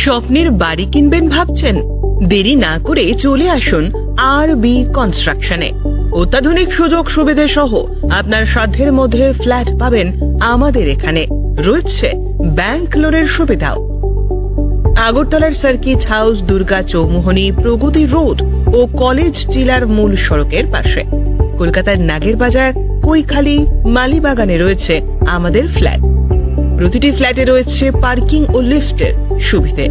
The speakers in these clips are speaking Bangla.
স্বপ্নের বাড়ি কিনবেন ভাবছেন? দেরি না করে চলে আসুন আরবি কনস্ট্রাকশনে। অত্যাধুনিক সুযোগ সুবিধে সহ আপনার সাধ্যের মধ্যে ফ্ল্যাট পাবেন আমাদের এখানে। রয়েছে ব্যাংক লোনের সুবিধাও। আগরতলার সার্কিট হাউস, দুর্গা চৌমুহনী, প্রগতি রোড ও কলেজ টিলার মূল সড়কের পাশে। কলকাতার নাগের বাজার, কৈখালি, মালিবাগানে রয়েছে আমাদের ফ্ল্যাট। প্রতিটি ফ্ল্যাটে রয়েছে পার্কিং ও লিফটের সুবিধে,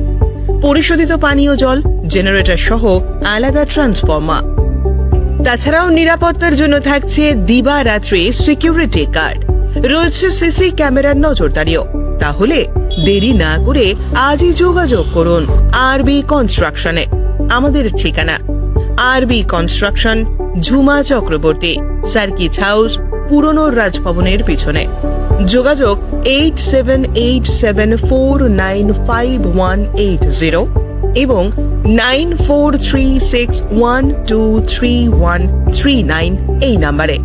পরিশোধিত পানীয় জল, জেনারেটর সহ আলাদা ট্রান্সফরমার। তাছাড়াও নিরাপত্তার জন্য থাকছে দিবারাত্রি সিকিউরিটি গার্ড, রয়েছে সিসি ক্যামেরার নজরদারিও। তাহলে দেরি না করে আজই যোগাযোগ করুন আরবি কনস্ট্রাকশনে। আমাদের ঠিকানা আরবি construction, Jhuma Chakraborty, circuit house, পুরনো রাজভবনের পিছনে। যোগাযোগ 8787495180 এবং 9436123139 এই নাম্বারে।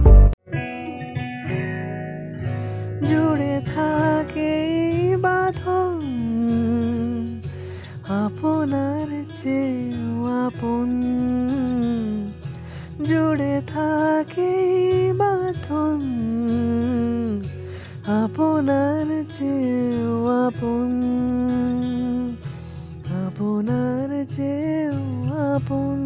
জুড়ে থাকে বাঁধন আপনার চেয়েও আপন, জুড়ে থাকে বাঁধন আপনার চেয়েও আপন, আপনার চেয়েও আপন।